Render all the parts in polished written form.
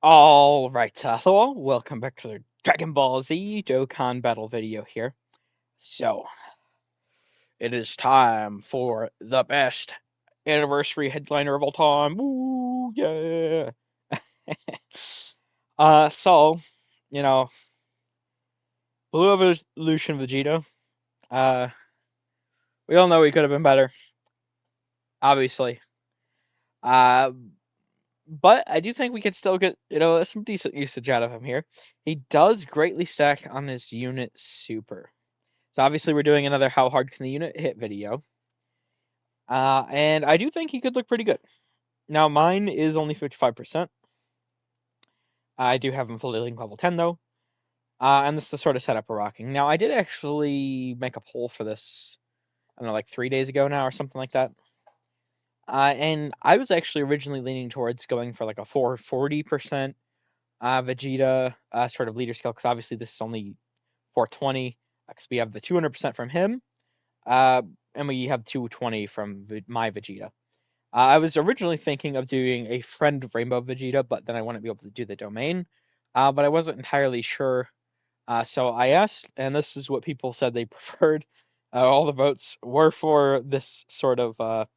Alright, so welcome back to the Dragon Ball Z Dokkan battle video here. So, it is time for the best anniversary headliner of all time. Woo, yeah! so, you know, Blue Evolution Vegeta, uh, we all know he could have been better, obviously. Uh, but I do think we could still get, some decent usage out of him here. He does greatly stack on his unit super. So obviously we're doing another how hard can the unit hit video. And I do think he could look pretty good. Now mine is only 55%. I do have him fully linked level 10 though. And this is the sort of setup we're rocking. Now I did actually make a poll for this, I don't know, like 3 days ago now or something like that. And I was actually originally leaning towards going for like a 440% Vegeta sort of leader skill, because obviously this is only 420, because we have the 200% from him. And we have 220 from my Vegeta. I was originally thinking of doing a friend of Rainbow Vegeta, but then I wouldn't be able to do the domain. But I wasn't entirely sure. So I asked, and this is what people said they preferred. All the votes were for this sort of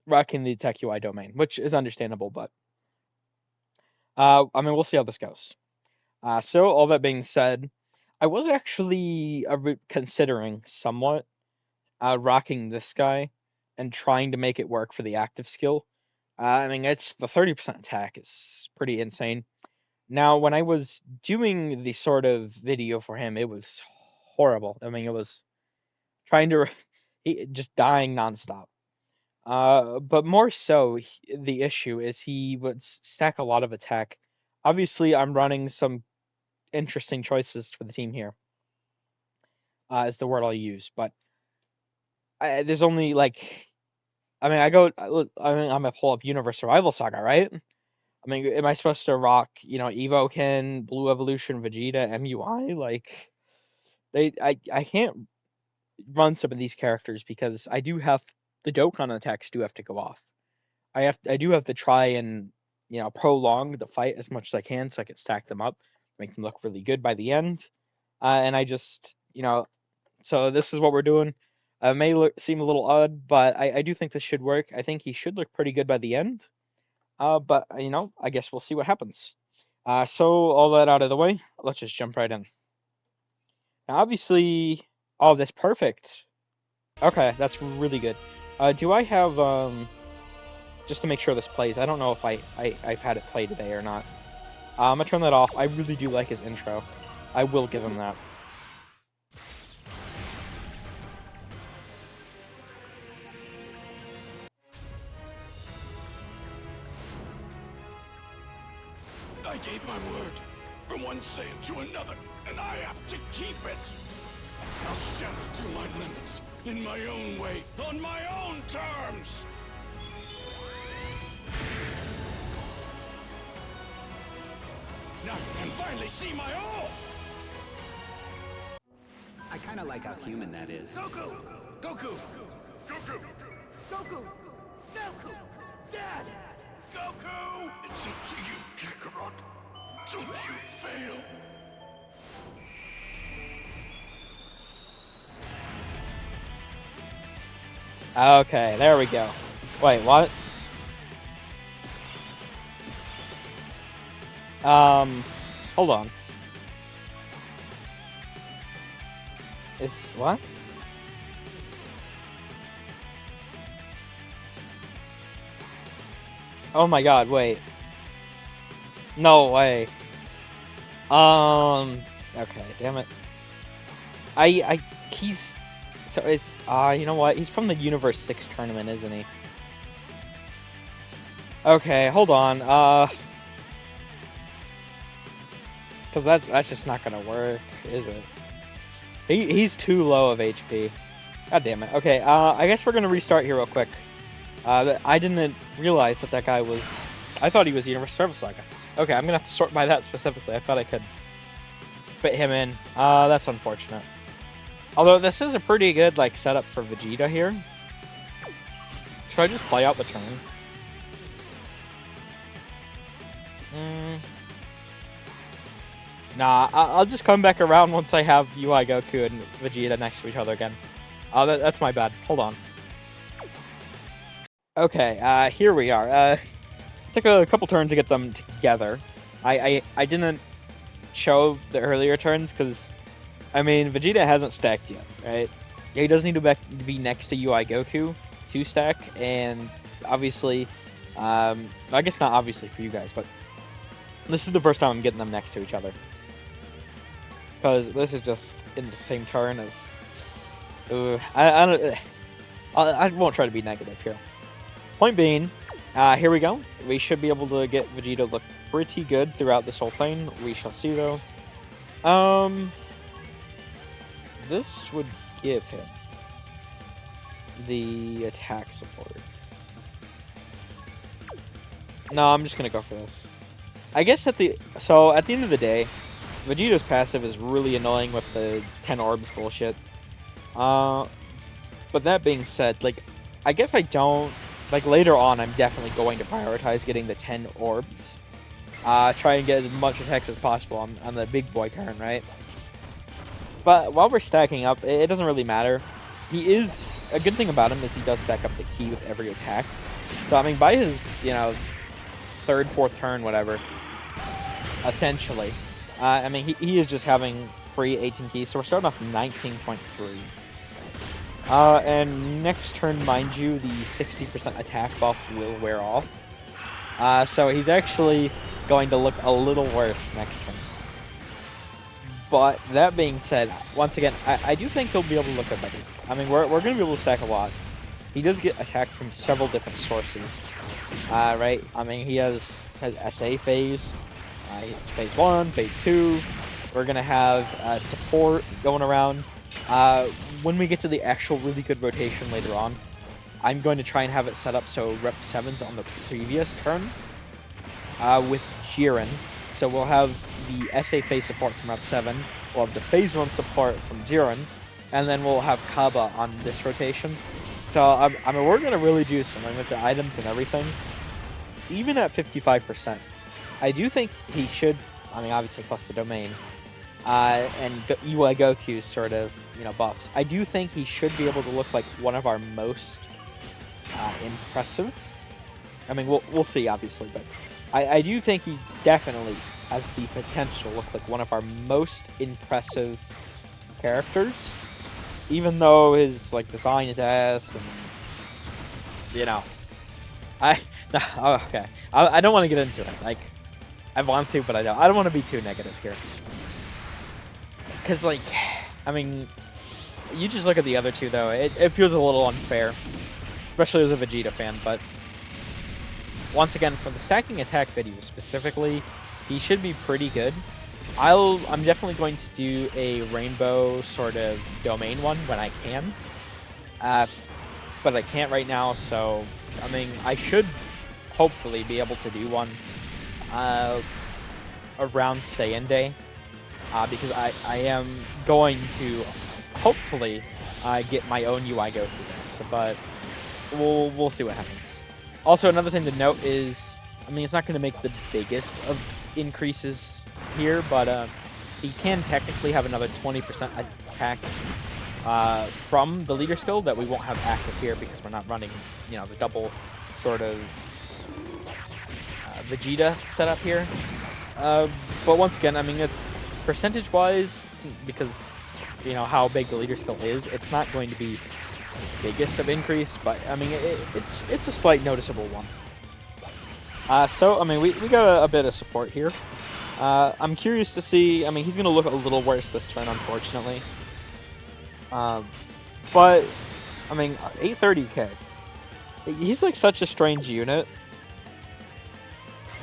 rocking the Tech UI domain, which is understandable, but I mean, we'll see how this goes. So all that being said, I was actually considering somewhat rocking this guy and trying to make it work for the active skill. I mean, it's the 30% attack is pretty insane. Now, when I was doing the sort of video for him, it was horrible. I mean, it was trying to just dying nonstop. But more so, the issue is he would stack a lot of attack. Obviously, I'm running some interesting choices for the team here. Is the word I'll use, but there's only like I mean, I'm gonna pull up Universe Survival Saga, right? I mean, am I supposed to rock, Evoken, Blue Evolution, Vegeta, MUI? Like, I can't run some of these characters because I do have the Dokkan attacks do have to go off. I do have to try and prolong the fight as much as I can so I can stack them up, make them look really good by the end. And I just so this is what we're doing. It may seem a little odd, but I do think this should work. I think he should look pretty good by the end. But I guess we'll see what happens. So all that out of the way, let's just jump right in. Now, obviously, all this perfect. Okay, that's really good. Do I have just to make sure this plays? I don't know if I've had it play today or not. I'm gonna turn that off. I really do like his intro. I will give him that. I gave my word from one Saiyan to another, and I have to keep it. I'll shatter through my limits in my own way, on my own terms. Now you can finally see my all. I kind of like how human that is. Goku! Goku! Goku! Goku! Goku! Dad! Goku! It's up to you, Kakarot. Don't you fail. Okay, there we go. Wait, what? Hold on. Is what? Oh my god, wait. No way. Okay, damn it. He's, so it's, you know what? He's from the Universe 6 tournament, isn't he? Okay, hold on, cause that's just not gonna work, is it? He's too low of HP. God damn it. Okay, I guess we're gonna restart here real quick. I didn't realize that guy was, I thought he was Universe Service Saga. Okay, I'm gonna have to sort by that specifically. I thought I could fit him in. That's unfortunate. Although this is a pretty good like setup for Vegeta here. Should I just play out the turn? Mm, nah, I'll just come back around once I have UI Goku and Vegeta next to each other again. Oh, that's my bad. Hold on. Okay, here we are. Took a couple turns to get them together. I didn't show the earlier turns because, I mean, Vegeta hasn't stacked yet, right? Yeah, he does need to be next to UI Goku to stack, and obviously, I guess not obviously for you guys, but this is the first time I'm getting them next to each other. Because this is just in the same turn as... I don't... I won't try to be negative here. Point being, here we go. We should be able to get Vegeta look pretty good throughout this whole thing. We shall see, though. This would give him the attack support. No, I'm just gonna go for this. I guess at the end of the day, Vegeta's passive is really annoying with the 10 orbs bullshit. But that being said, like, I guess I don't like later on. I'm definitely going to prioritize getting the 10 orbs. Try and get as much attacks as possible on the big boy turn, right? But while we're stacking up, it doesn't really matter. He is a good thing about him is he does stack up the key with every attack. So I mean, by his third, fourth turn, whatever, essentially, I mean he is just having free 18 keys. So we're starting off 19.3. And next turn, mind you, the 60% attack buff will wear off. So he's actually going to look a little worse next turn. But that being said, once again, I do think he'll be able to look a better. I mean, we're going to be able to stack a lot. He does get attacked from several different sources, right? I mean, he has SA phase, he has phase 1, phase 2. We're going to have support going around. When we get to the actual really good rotation later on, I'm going to try and have it set up so rep 7's on the previous turn with Jiren. So we'll have the SA phase support from rep 7, we'll have the phase 1 support from Jiren, and then we'll have Kaba on this rotation. So I mean, we're going to really juice him with the items and everything. Even at 55%, I do think he should, I mean, obviously plus the domain, and UI Goku's sort of, buffs. I do think he should be able to look like one of our most impressive. I mean, we'll see, obviously, but I do think he definitely has the potential to look like one of our most impressive characters, even though his design is ass, and okay, I don't want to get into it. Like, I want to, but I don't want to be too negative here, because I mean, you just look at the other two though. It feels a little unfair, especially as a Vegeta fan, but. Once again, for the stacking attack video specifically, he should be pretty good. I'm definitely going to do a rainbow sort of domain one when I can. But I can't right now, so I mean I should hopefully be able to do one around Saiyan Day. Because I am going to hopefully get my own UI Goku there. So, but we'll see what happens. Also, another thing to note is, I mean, it's not going to make the biggest of increases here, but he can technically have another 20% attack from the leader skill that we won't have active here because we're not running, the double sort of Vegeta setup here. But once again, I mean, it's percentage-wise, because, how big the leader skill is, it's not going to be biggest of increase, but I mean it's a slight noticeable one. So I mean we got a bit of support here. I'm curious to see. I mean he's gonna look a little worse this turn, unfortunately. But I mean 830k. He's like such a strange unit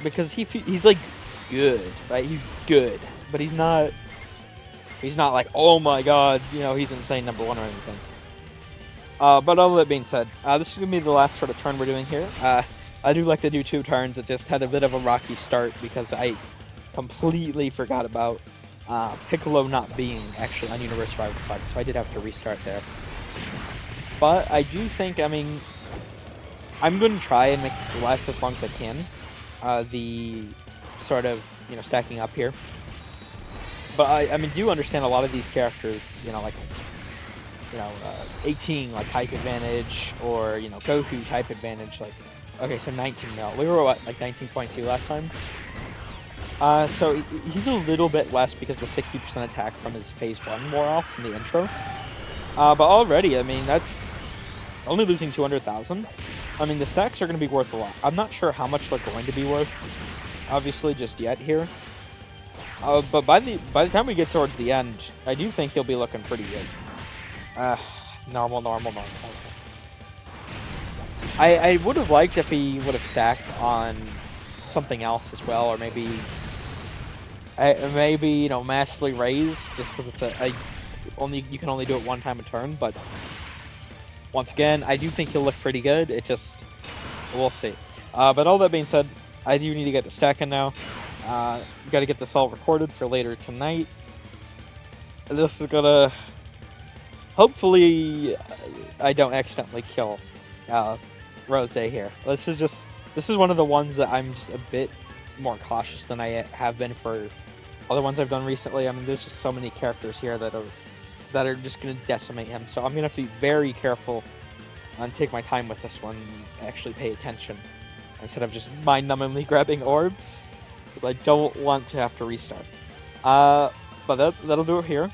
because he's like good, right? He's good, but he's not like, oh my god, he's insane #1 or anything. But all that being said, this is going to be the last sort of turn we're doing here. I do like to do 2 turns. It just had a bit of a rocky start because I completely forgot about Piccolo not being actually on Universe Rival 5, so I did have to restart there. But I do think, I mean, I'm going to try and make this last as long as I can. The sort of, you know, stacking up here. But I mean, do understand a lot of these characters, you know, like, you know, 18 like type advantage, or you know, Goku type advantage. Like, okay, so 19 mil. We were what, like 19.2 last time. So he's a little bit less because the 60% attack from his phase 1 wore off from the intro. But already, I mean, that's only losing 200,000. I mean, the stacks are going to be worth a lot. I'm not sure how much they're going to be worth, obviously, just yet here. But by the time we get towards the end, I do think he'll be looking pretty good. Normal. I would have liked if he would have stacked on something else as well, or maybe you know, massively raise, just because it's you can only do it one time a turn. But once again, I do think he'll look pretty good. It just, we'll see. But all that being said, I do need to get the stacking now. Got to get this all recorded for later tonight. This is gonna, hopefully, I don't accidentally kill Rose here. This is one of the ones that I'm just a bit more cautious than I have been for other ones I've done recently. I mean, there's just so many characters here that are just gonna decimate him. So I'm gonna have to be very careful and take my time with this one, and actually pay attention instead of just mind-numbingly grabbing orbs. I don't want to have to restart. But that'll do it here.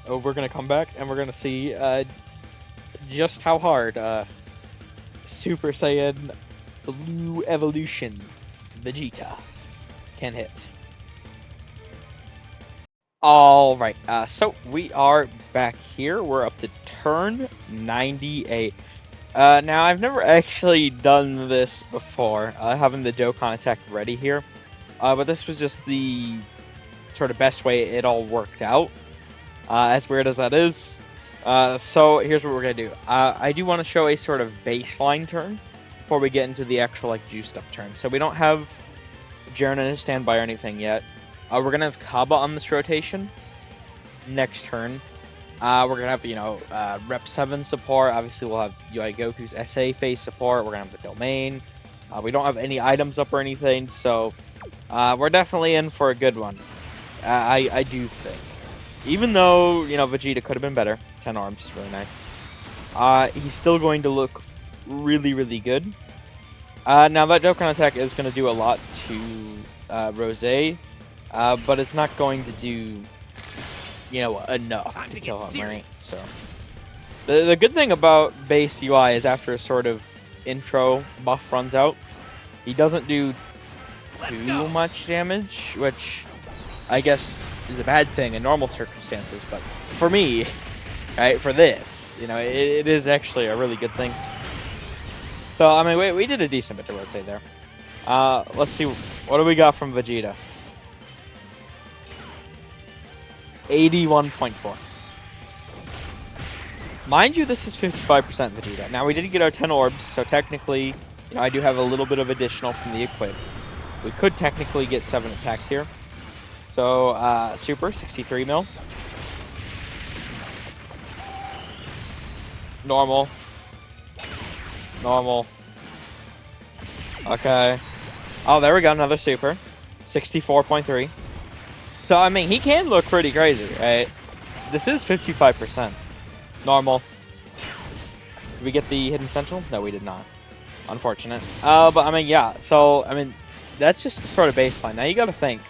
We're gonna come back and we're gonna see just how hard Super Saiyan Blue Evolution Vegeta can hit. All right, so we are back here. We're up to turn 98. Now I've never actually done this before, having the Dokkan attack ready here. But this was just the sort of best way it all worked out, as weird as that is. So here's what we're going to do. I do want to show a sort of baseline turn before we get into the actual like juiced up turn. So we don't have Jiren in his standby or anything yet. We're going to have Kaba on this rotation next turn. We're going to have, you know, Rep 7 support. Obviously, we'll have UI Goku's SA phase support. We're going to have the Domain. We don't have any items up or anything, so we're definitely in for a good one. I do think. Even though, you know, Vegeta could have been better. 10 arms, really nice. He's still going to look really, really good. Now, that Dokkan attack is going to do a lot to Rose, but it's not going to do, you know, enough to kill him, right? So, the good thing about base UI is after a sort of intro buff runs out, he doesn't do too much damage, which I guess is a bad thing in normal circumstances, but for me, right, for this, you know, it is actually a really good thing. So, I mean, we did a decent bit to Rose there. Let's see, what do we got from Vegeta? 81.4. Mind you, this is 55% Vegeta. Now, we did get our 10 orbs, so technically, you know, I do have a little bit of additional from the equip. We could technically get 7 attacks here. So, Super, 63 mil. Normal. Okay. Oh, there we go, another Super. 64.3. So, I mean, he can look pretty crazy, right? This is 55%. Normal. Did we get the hidden potential? No, we did not. Unfortunate. But, I mean, yeah. So, I mean, that's just the sort of baseline. Now, you gotta think.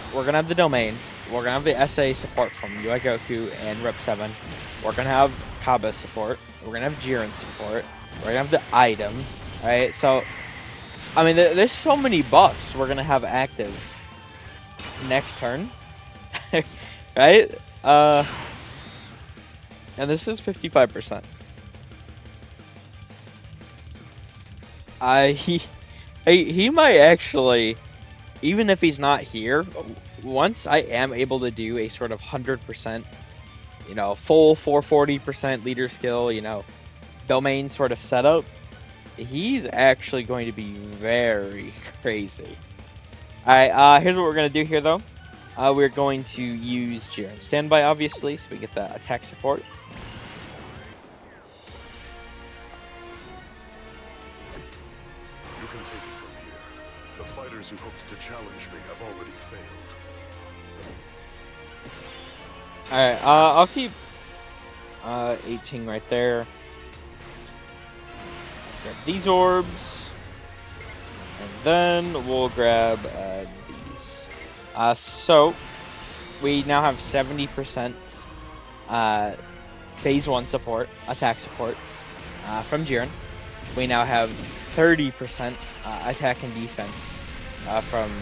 We're going to have the Domain. We're going to have the SA support from UI Goku and Rep 7. We're going to have Kaba support. We're going to have Jiren support. We're going to have the item. Right? So, I mean, there's so many buffs we're going to have active next turn. Right? And this is 55%. He might actually, even if he's not here, once I am able to do a sort of 100%, you know, full 440% leader skill, you know, Domain sort of setup, he's actually going to be very crazy. Alright, here's what we're going to do here, though. We're going to use Jiren standby, obviously, so we get that attack support. You can take it from here. The fighters adversaries who hoped to challenge me have already failed. Alright, I'll keep 18 right there. Grab these orbs. And then we'll grab these. So we now have 70% phase 1 support, attack support from Jiren. We now have 30% attack and defense from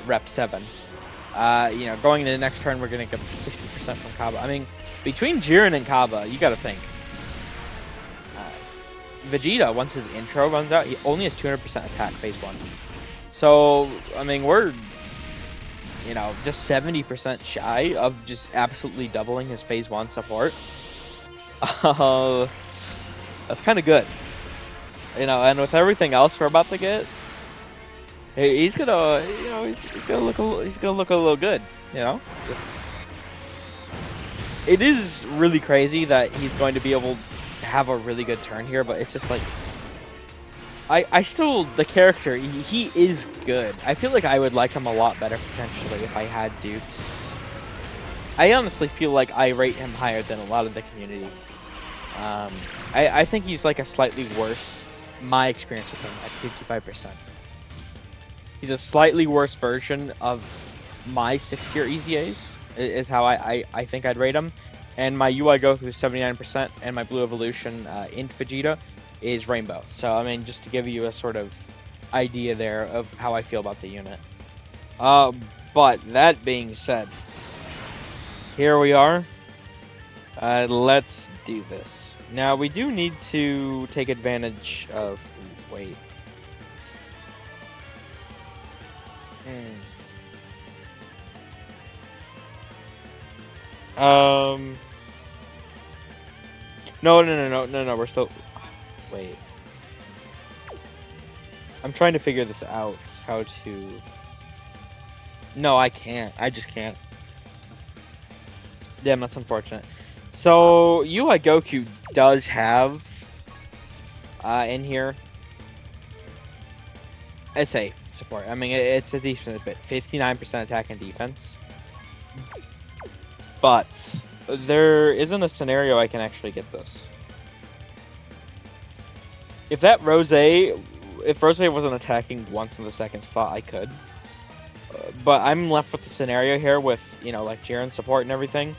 Rep 7. You know, going into the next turn, we're going to get 60% from Kaba. I mean, between Jiren and Kaba, you got to think. Vegeta, once his intro runs out, he only has 200% attack phase 1. So, I mean, we're, you know, just 70% shy of just absolutely doubling his phase 1 support. That's kind of good. You know, and with everything else we're about to get, he's gonna, you know, he's gonna look a little good. You know, just it is really crazy that he's going to be able to have a really good turn here, but it's just like I still the character he is good. I feel like I would like him a lot better potentially if I had dupes. I honestly feel like I rate him higher than a lot of the community. I think he's like a slightly worse. My experience with him at 55%. He's a slightly worse version of my 6-tier EZAs, is how I think I'd rate him. And my UI Goku is 79%, and my Blue Evolution Int Vegeta is Rainbow. So, I mean, just to give you a sort of idea there of how I feel about the unit. But that being said, here we are. Let's do this. Now, we do need to take advantage of... Wait. No, we're still... Wait. I'm trying to figure this out. How to... No, I can't. I just can't. Damn, that's unfortunate. So, UI Goku does have in here SA support. I mean, it's a decent bit. 59% attack and defense. But there isn't a scenario I can actually get this. If Rose wasn't attacking once in the second slot, I could. But I'm left with the scenario here with, you know, like Jiren support and everything,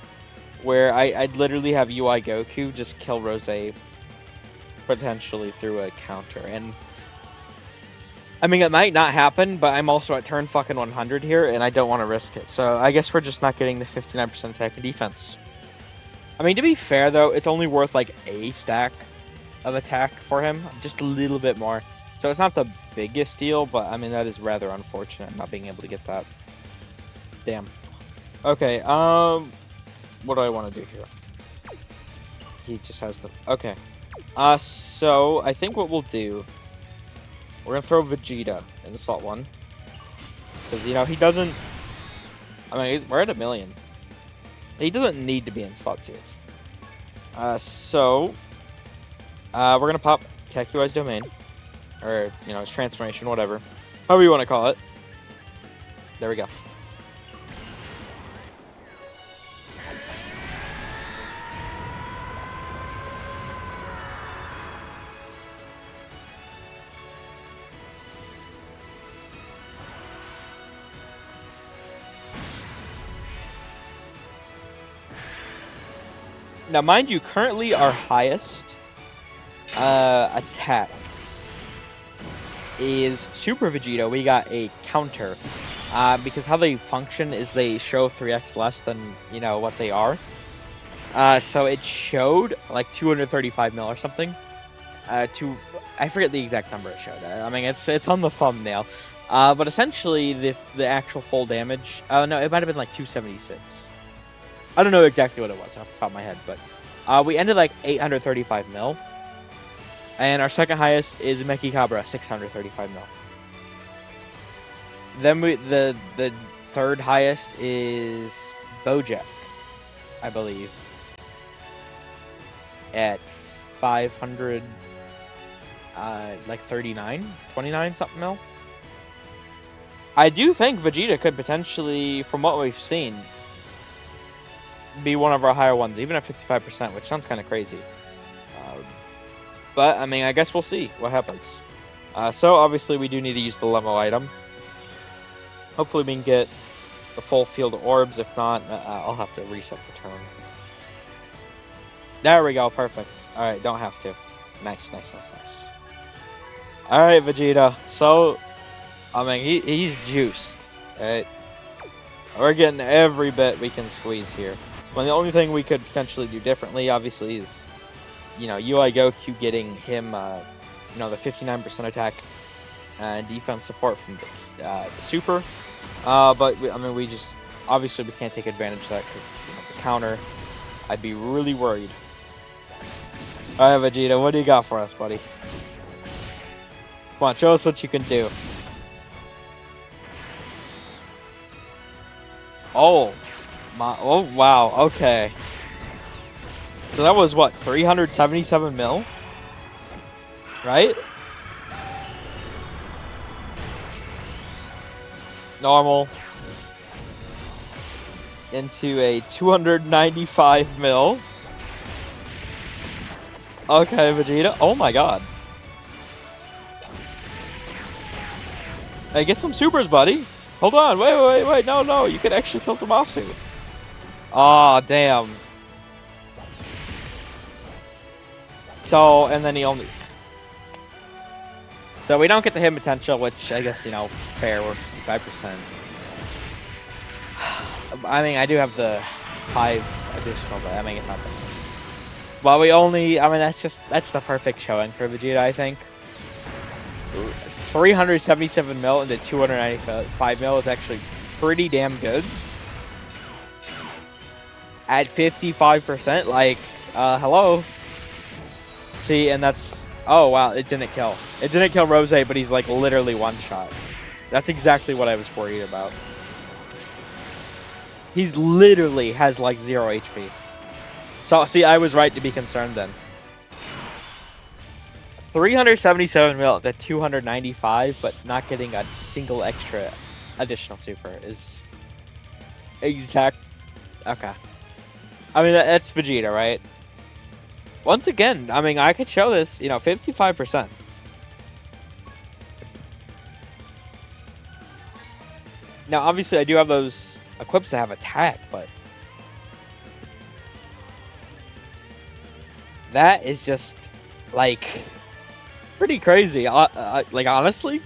where I'd literally have UI Goku just kill Rose potentially through a counter. And I mean, it might not happen, but I'm also at turn fucking 100 here, and I don't want to risk it. So I guess we're just not getting the 59% attack and defense. I mean, to be fair, though, it's only worth like a stack of attack for him. Just a little bit more. So it's not the biggest deal, but I mean, that is rather unfortunate not being able to get that. Damn. Okay, what do I want to do here? He just has the... Okay. So I think what we'll do... We're gonna throw Vegeta in the slot 1. Because, you know, he doesn't... I mean, we're at 1 million. He doesn't need to be in slot 2. So... we're gonna pop TechUI's domain. Or, you know, his transformation, whatever. However you want to call it. There we go. Now, mind you, currently our highest attack is Super Vegeta. We got a counter. Because how they function is they show 3x less than, you know, what they are. So it showed like 235 mil or something. I forget the exact number it showed. I mean, it's on the thumbnail. But essentially, the actual full damage... Oh, no, it might have been like 276. I don't know exactly what it was off the top of my head, but we ended like 835 mil. And our second highest is Meki Cabra, 635 mil. Then the third highest is Bojack, I believe, at 500, like 29 something mil. I do think Vegeta could potentially, from what we've seen, be one of our higher ones, even at 55%, which sounds kind of crazy. But, I mean, I guess we'll see what happens. So, obviously, we do need to use the Lemo item. Hopefully, we can get the full field of orbs. If not, I'll have to reset the turn. There we go. Perfect. Alright, don't have to. Nice. Alright, Vegeta. So, I mean, he's juiced. Right? We're getting every bit we can squeeze here. Well, the only thing we could potentially do differently, obviously, is, UI Goku getting him, the 59% attack and defense support from the super. But, we just, obviously, we can't take advantage of that because, the counter, I'd be really worried. Alright, Vegeta, what do you got for us, buddy? Come on, show us what you can do. Oh wow, okay. So that was what, 377 mil? Right? Normal. Into a 295 mil. Okay, Vegeta. Oh my god. Hey, get some supers, buddy. Hold on, wait, no, you can actually kill Zamasu. Aw, damn. So, and then he only... So we don't get the hit potential, which I guess, fair, we're 55%. I mean, I do have the 5 additional, but I mean, it's not the most. Well, we only, that's the perfect showing for Vegeta, I think. 377 mil into 295 mil is actually pretty damn good. At 55%, like, hello. See, and that's, oh wow, it didn't kill. It didn't kill Rose, but he's like literally one shot. That's exactly what I was worried about. He's literally has like 0 HP. So, see, I was right to be concerned then. 377 mil to 295, but not getting a single extra additional super is exact. Okay. I mean, that's Vegeta, right? Once again, I mean, I could show this, 55%. Now, obviously, I do have those equips that have attack, but that is just, like, pretty crazy. Like, honestly.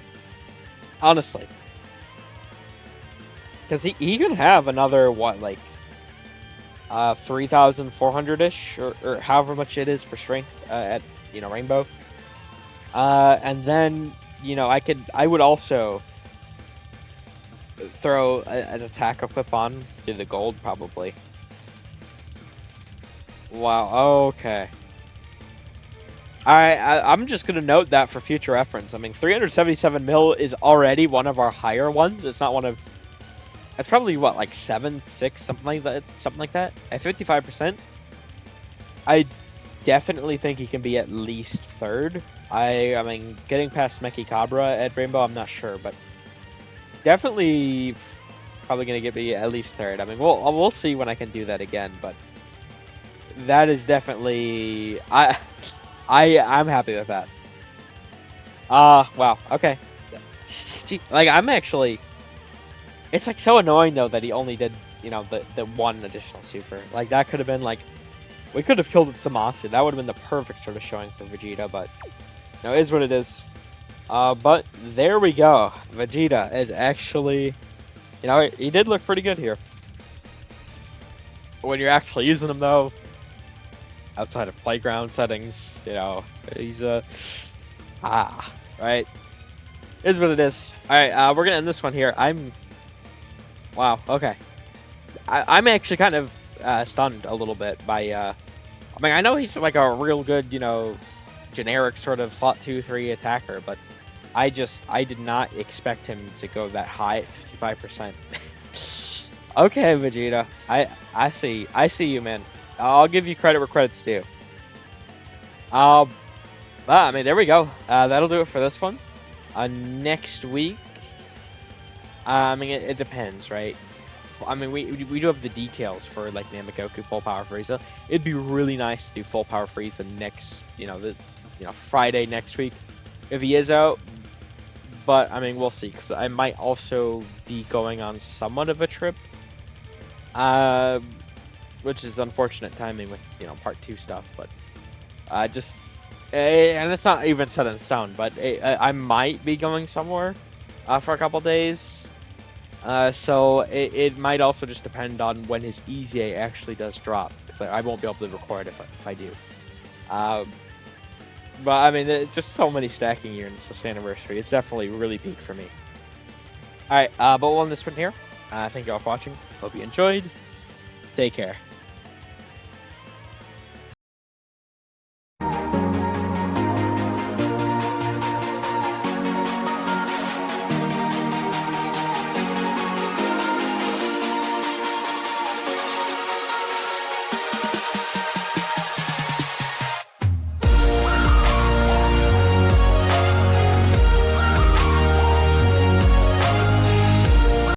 Because he can have another, what, like, 3,400-ish, or however much it is for strength at, Rainbow. And then, I would also throw an attack equip on to the gold, probably. Wow, okay. Alright, I'm just going to note that for future reference. I mean, 377 mil is already one of our higher ones. It's not one of... That's probably, what, like 7, 6, something like that? At 55%, I definitely think he can be at least third. I mean, getting past Meki Cabra at Rainbow, I'm not sure, but definitely probably going to be at least third. I mean, we'll see when I can do that again, but that is definitely... I'm happy with that. Wow, okay. Like, I'm actually... It's, like, so annoying, though, that he only did, the one additional super. Like, that could have been, like... We could have killed Zamasu. That would have been the perfect sort of showing for Vegeta, but... it is what it is. But there we go. Vegeta is actually... he did look pretty good here. When you're actually using him, though... Outside of playground settings, he's right? Is what it is. Alright, we're gonna end this one here. Wow, okay. I'm actually kind of stunned a little bit by, I mean, I know he's like a real good, generic sort of slot 2-3 attacker, but I did not expect him to go that high at 55%. Okay, Vegeta. I see you, man. I'll give you credit where credit's due. I mean, there we go. That'll do it for this one. Next week, I mean, it depends, right? I mean, we do have the details for like Namagoku full power Frieza. It'd be really nice to do full power Frieza next, Friday next week, if he is out. But I mean, we'll see, because I might also be going on somewhat of a trip, uh, which is unfortunate timing with part two stuff. But just and it's not even set in stone, but I might be going somewhere for a couple days. So it might also just depend on when his EZA actually does drop, because I won't be able to record if I do. Um, but I mean, it's just so many stacking units this anniversary. It's definitely really peaked for me. All right, but we'll end this one here. Thank you all for watching. Hope you enjoyed. Take care.